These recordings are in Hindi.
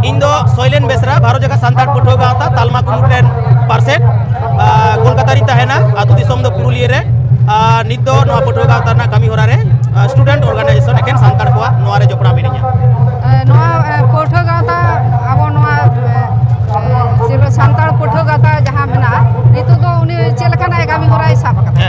इन दो सोइलेन बेसरा भारत जगह सानताड़ पठुआ गावता तालमा कुमुटेन पार्सेट कोलकाता री तहना आतु दिसोम दो पुरुलिया रे नित दो नवा पठुआ गावता ना कमी होरा रे स्टूडेंट ऑर्गेनाइजेशन एकेन सानताड़ कोआ नवा रे जोपड़ा मिनिया नवा पठुआ गावता अब नवा सिलो सानताड़ पठुआ गावता जहां मेना नित दो उनी चेलखाना कमी होरा साब कता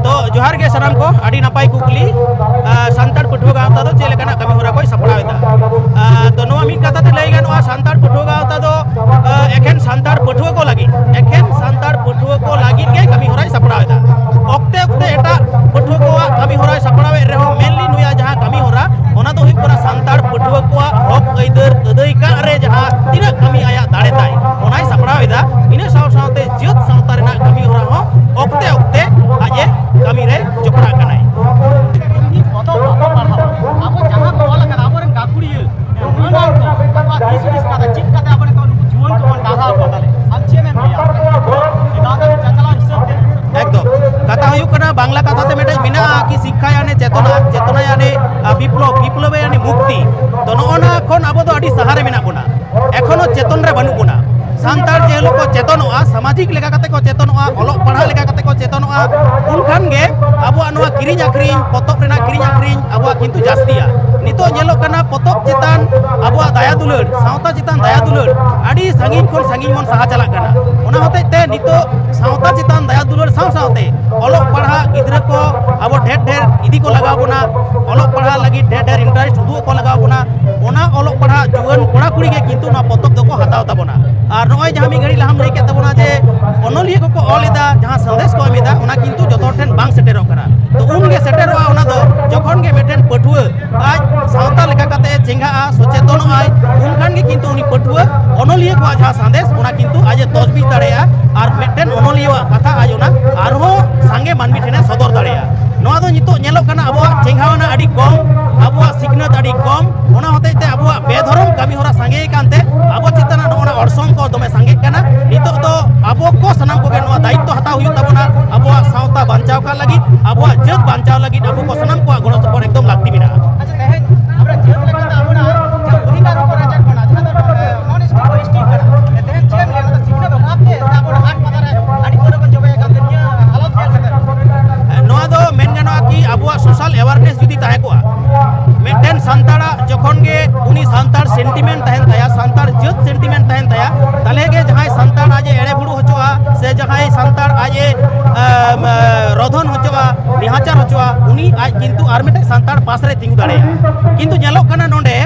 तो जोहार के सनाम को आडी नापाय कुकली सानताड़ पठुआ गावता दो चेलखाना कमी होरा कोई सपड़ावेदा तो नवा मिट कथा ते लई गानवा सानताड़ पठुआ गावता दो एकेन सानताड़ पठुआ को लागी एकेन सानताड़ पठुआ को लागी के कमी होरा सपड़ावेदा ओक्ते ओक्ते एटा पठुआ को कमी होरा सपड़ावे रेहो मेनली नुया जहां कमी होरा ओना दो हुई पूरा सानताड़ पठुआ को हक अइदर अदैका रे जहां तिना कमी आया दाड़े ताई ओनाय सपड़ावेदा इने साव सावते जत सावता रेना कमी होरा हो ओक्ते ओक्ते आजे कमी रे जोपड़ा कनाय एकदम कथा हुई कना बांग्ला कथा ते मेटे बिना कि शिक्षा यानी चेतना चेतना यानी विप्लव विप्लव यानी मुक्ति तो नोना खन अब तो अडी सहारे मेना कोना एखोनो चेतन रे बनु कोना सानताड़ जे लोग को चेतनोआ सामाजिक लेका कते को चेतनोआ ओलोक पढ़ा लेका कते को चेतनोआ उनखान गे अबुआ नोआ किरिñ आखरिñ पतब रेना किरिñ आखरिñ अबुआ किंतु जास्तिया नितो जेलो कना पतब चितान अबुआ दया दुलड़ सावता चितान दया दुलड़ आडी सांगिñ खन सांगिñ मन साहा चला कना ओना होते ते नितो सावता चितान दया दुलड़ साव सावते ओलोक पढ़ा गिद्रा को अब ढेर ढेर इदी को लगाव बोना ओलोक पढ़ा लगी ढेर ढेर इंटरेस्ट उदु को लगाव बोना ओना ओलोक पढ़ा जुवन कोड़ा कुड़ी गे किंतु ना पतब दको हताव ताबोना और नय जहां मी घड़ी लहाम लई के तबोना जे अनलिया को ऑलेदा जहां संदेश को एमेदा ओना किंतु जतो ठेन बांग सेटेरो करा तो उन गे सेटेरोआ ओना दो जखन गे मेटेन पठुआ आज सावता लेका कते चेंगा सचेतन आय उनखान गे किंतु उनी पठुआ अनलिया को जहां संदेश ओना किंतु आज तजबीज दाड़ेया और मेटेन अनलिया कथा आज ओना आरो सांगे मानमी ठेने सदर दाड़ेया नोआ दो नितो नेलो कना अबुआ चेंगावना आडी कम अबुआ सिकनत आडी कम ओना होतेते अबुआ बेधरम कमी होरा सांगे कानते अबो चितना नोना अड़संग को दमे सांगे काना नितो दो अबो को सनाम को नोआ दायित्व हताव हुई ताबोना अबुआ सावता बांचाव का लगी अबुआ जत बांचाव लगी अबो को सनाम को गणो सपोर्ट एकदम लागती बिना अच्छा तेहेन हमरा जत लेका आबोना उरिना को राजा कोना जहां नॉन स्कूल स्टिक करा तेहेन चेम ले तो सिकना बापते साबोना हाट पदारे आडी को को जबे कांदनिया हालत खेल कते नोआ दो मेन गनवा की अबुआ सोशल अवेयरनेस जुदी ताहे को मेटेन सानताड़ा जखन गे उनी सानताड़ सेंटिमेंट तहन ताया सानताड़ जत सेंटिमेंट तहन ताया ताले गे जहां सानताड़ आज एड़े बुड़ू होचोआ से जहां सानताड़ आज रोधन होचोआ निहाचार होचोआ उनी आज किंतु आर मेटे सानताड़ पास रे तिंगु दाड़ेया किंतु नेलोक कना नोंडे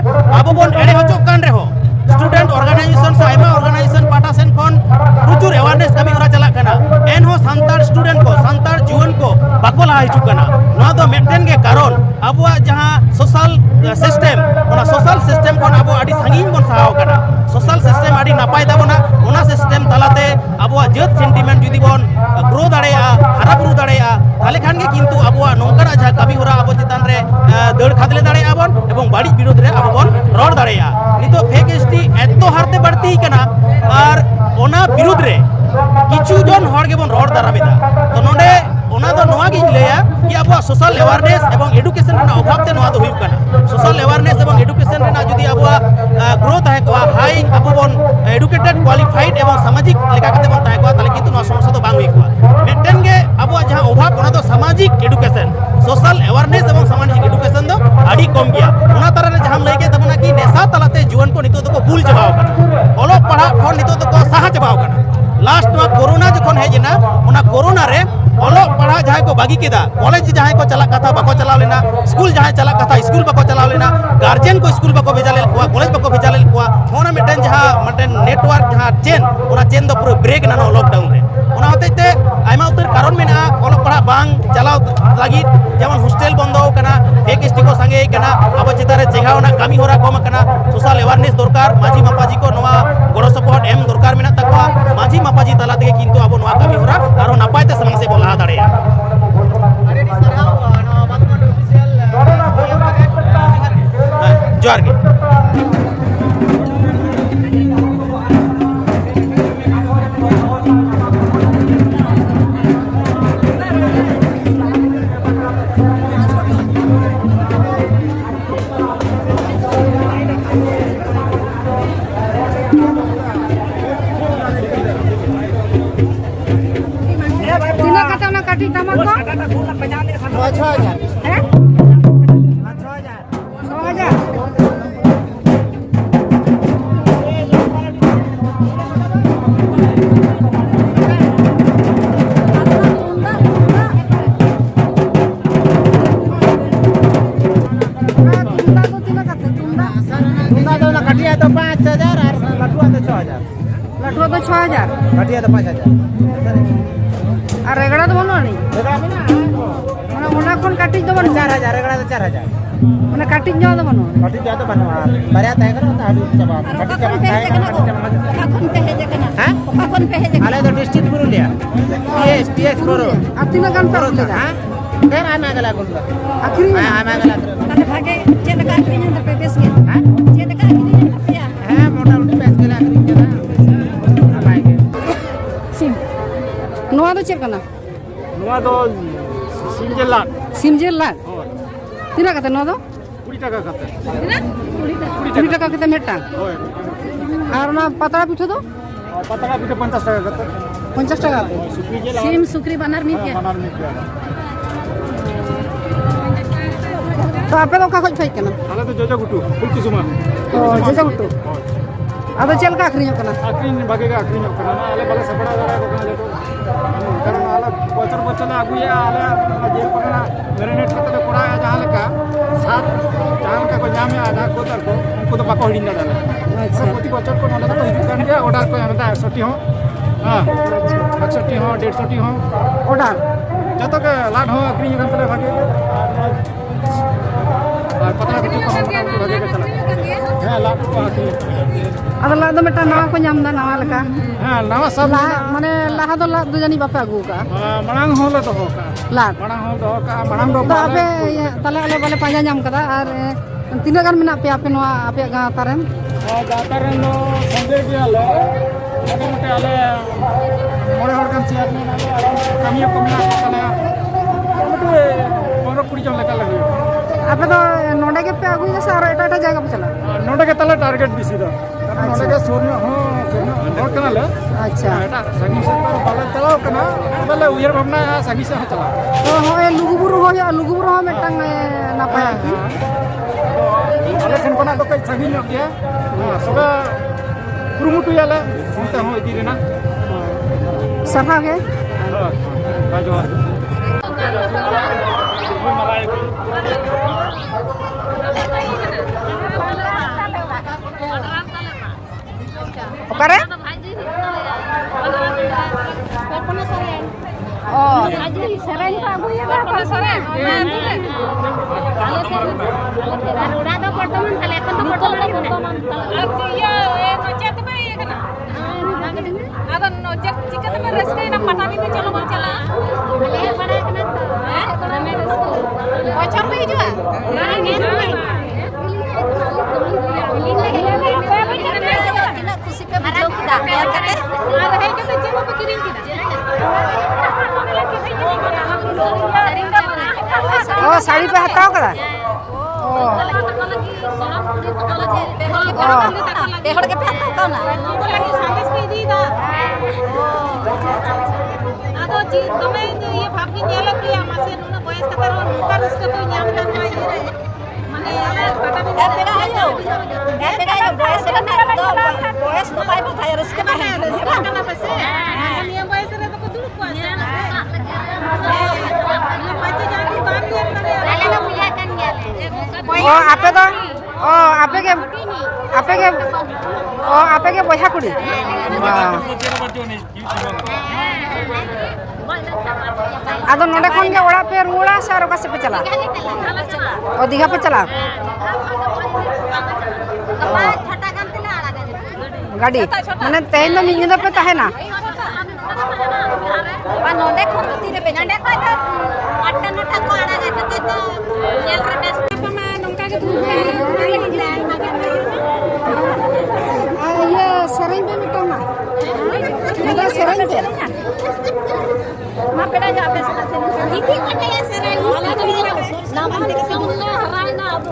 आबो बोन एड़े होचो कान रेहो स्टूडेंट ऑर्गेनाइजेशन से आयमा ऑर्गेनाइजेशन पाटा सेन खन प्रचुर अवेयरनेस कमी होरा चला कना एन हो सानताड़ स्टूडेंट को सानताड़ जुवन को बाको ला हिजु कना नोआ दो मेटेन के कारण अबुआ जहां सोशल सिस्टम ओना सोशल सिस्टम कोन अबो आडी सांगिñ बन साहाव कना सोशल सिस्टम आडी नापाय दाबोना ओना सिस्टम तलाते अबुआ जत सेंटिमेंट जुदी बोन ग्रो दाड़ेया हारा बुरु दाड़ेया ताले खान गे किंतु अबुआ नोंकाना जहां कमी होरा अबो चितान रे दड़ खादले दाड़ेया बोन एवं बाड़ी विरोध रे अबो बोन रोड दाड़ेया नितो फेक एसटी एतो हारते बढ़ती कना और ओना विरोध रे किछु जन हर गे बोन रोड दाराबेदा तो नोंडे ओना दो नोआ गिन लेया कि अबुआ सोशल अवेयरनेस एवं एडुकेशन रेना अभाव ते नोआ दो हुई कना सोशल अवेयरनेस एवं एडुकेशन रेना जुदी अबुआ ग्रोथ है को हाई अबो बोन एडुकेटेड क्वालिफाइड एवं सामाजिक लेका कते बोन ताहे को ताले किंतु नोआ समस्या तो बांग हुई को मेटेन गे अबुआ जहां अभाव ओना दो सामाजिक एडुकेशन सोशल अवेयरनेस एवं सामाजिक एडुकेशन दो आडी कम गया ओना तरह रे जहां लई के तबना कि नेसा तलाते जीवन को नितो दो भूल चबाव कना ओलोक पढ़ा खन नितो दो साहा चबाव कना लास्ट नोआ कोरोना जखन हेजना ओना कोरोना रे ओलोक पढ़ा जहां को बागी केदा कॉलेज जहां को चला कथा बाको चलाव लेना स्कूल जहां चला कथा स्कूल बाको चलाव लेना गार्जियन को स्कूल बाको भेजा ले कोआ कॉलेज बाको भेजा ले कोआ होना मिटेन जहां मटेन नेटवर्क जहां चेन ओना चेन दो पूरा ब्रेक ना लॉकडाउन रे ओना होतेते आयमा उतर कारण मेना ओलोक पढ़ा बांग चलाव लगी जेमन हॉस्टल बंदो कना फेक एसटी को संगे कना अब चितारे चेंगावना कमी होरा कम कना सोशल अवेयरनेस दरकार माजी मापाजी को नोआ गड़ो सपोर्ट एम दरकार मेना तकवा माजी मापाजी तला तेगे किंतु अब नोआ कमी होरा आरो नापाय ते समंग से बोला दाड़ेया अरेडी सरहाव नो बातमंड ऑफिशियल जोहार गे 6,000 हैं 6,000 6,000 Tunda tu nak katia tu 5,000 और लड्डू तो 6,000 लड्डू तो 6,000 katia तो 5,000 और रेगड़ा तो बनो नहीं रेगड़ा में ना माने ओना कोन काटिज तो बनो 4,000 रेगड़ा तो 4,000 माने काटिज जो तो बनो katia jatuh banu barya teh kan adu coba katia jaman teh kan katia jaman कखन पे है जकना Hah? कखन पे है Ale tu district Purulia PS Puru आतिना गान पर लेगा Hah? Kan ana gala gula आखिरी में ana gala तने भागे चेल का आखिरी में पे बेस के Hah? चेल का आखिरी में पे मोटा-मोटी PS gala akhirin jana alai ke SIM नोआ तो चेक करना नोआ दो सिंगल लाख सिम जेल ला तीना कते नोआ दो 20 टाका कते 20 টাকা कते मेटा होय और ना पतला पिठो दो पतला पिठे 50 टाका कते 50 টাকা सुकी जे सिम सुकरी बनार में के बनार में किया तो आपे तो का खोज फाइ कना आले तो जोजो गुटू फुलकी सुमा तो जेजा गुटू अब चेल का आखरी कना आखिरी भागे का आखिरी करना आले बाले सपड़ा दरा को कना लेतो कारण आले बचर बचर आगुया आले जे करना मैरिनेट करते कोड़ा जहां लेका सात जहां का को जामे आधा को तर को उनको तो बाको हिडिन दादा अच्छा प्रति बचर को नले तो हिजु कान के ऑर्डर को हमता 61 हो हां 61 हो 150 हो ऑर्डर जतो के लाड हो आखिरी kan तले भागे और पतला पिठे को हम भागे के चला हां लाड को आखिरी अब ला दो मेटा नवा को नाम दा नवा लका हां नवा सब ला माने लाहा दो ला दो जानी बापे आगु का मणांग होले तो का ला मणांग हो दो का मणांग दो तो आपे तले आले बाले पाजा नाम कदा और तीना गान मेना पे आपे नवा आपे गांव तारेन जातारन नो संजय के आले मोटे आले मोरे हर काम सियार में कमी कमला तले मोटे 15-20 जन लेका लगे आपे तो नोडे के पे आगु जैसे और एटा एटा जगह पे चला नोटे के तले टारगेट बिसी दो नोटे के सोरना हो और कना ले अच्छा एटा संगी से बाले चलाओ कना बाले उयर भावना संगी से चला तो हो ए लुगुबुरु हो मेटांग नापाय की आले ठन कोना तो कई संगी ᱧᱚᱜ गया सबा कुरुमुटु याले उनते हो इदी रेना सफा के बाजो ओकरे ओ सरेन का बुया बापा सरेन उड़ा दो वर्तमान तले এখন তো वर्तमान अब ये नचत में ये ना अब नचत चिकन में रसके ना पटानी में चलो बोल चला ले बड़ा कना तो हमें रसको बचर में जो खुशी पे वीडियो किदा यार कते आ रहे के तो जेब पे किरिन किदा ओ साड़ी पे हटाओ करा बेहड़ के फेंको का ना सालिस के दी दा आदो जी तमे ये भाभी नेलो कि आमासे नुना बयस कतर नुका रसके तो ᱧᱟᱢ kan mai रे माने कटा भी बेड़ा आयो बयस रे ना तो बयस तो पाइ बथाय रसके ना है रसके ना पसे नियम बयस रे तो दुड़ को आसे ये पाचे जानी बात ये करे आले ना बुझा kan गेले ओ आपे तो ओ आपे के बहा कुड़ी आदो नोडे खन के ओड़ा पे रुड़ा से और से पे चला ओ दिघा पे चला गाड़ी माने तेन तो मिन पे ताहे ना बा नोडे खन तीरे पे नडे को तो अट्टा नटा को आड़ा गते तो नेल रे बेस पमा नंका के दूर ये सेरेन पे मिटना ये सेरेन पे मा पेड़ा जा पे से इति कटे ये सेरेन वाला तो नाम देख के मुल्ला हराय ना अब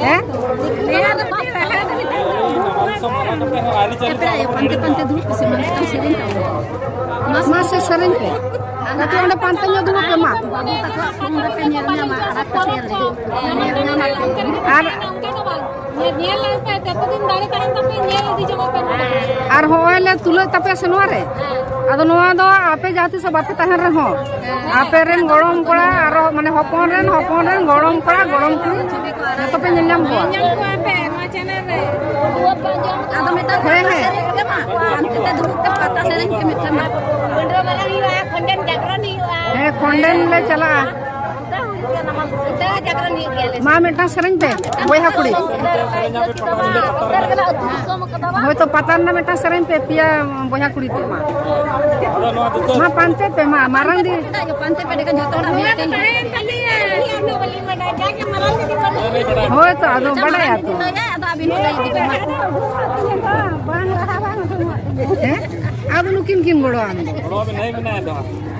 हैं ले आ तो बस Pantai dulu ke sini kan sering tahu. Masih sering pe. Nanti ada pantainya dulu pe mak. Ar hoele tulo tapi senware. Ado noa do ape jati sa bape tahan reho. Ape ren gorom kora aro mane hopon ren gorom kora gorom kuri. Joto pe nyam ko. Ado meta kita dulu ke kata sering ke meta mak. Bendera malang hiu konden jagran hiu. Konden le chala. Kita jagran hiu gele. Ma meta sering pe. Boya kuri. Hoy to patan na meta sering pe pia boya kuri pe ma. Ma pante pe ma marang di. Pantai pe dekat joto orang meeting. Hoy to ado bada ya to. Ada abin lagi di mak. Ado nukin kin bodo am.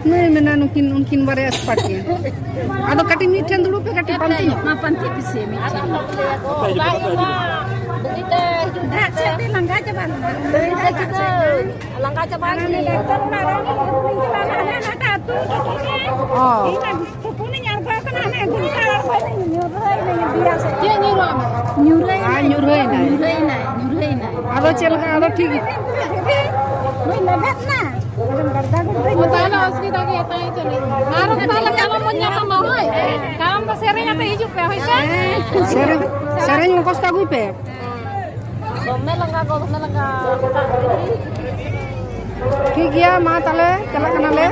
नहीं मैंने उनकिन बारे एक्सपर्ट किए आदो कटी मीठे दulu पे कटी पंती Ma pantai pisi मीठे. Kita langga jaban. Kita langga jaban. oh nyurai na ado chelka ado ठीक sering ngkos tagu pe ठीक गया माँ तले चला कना ले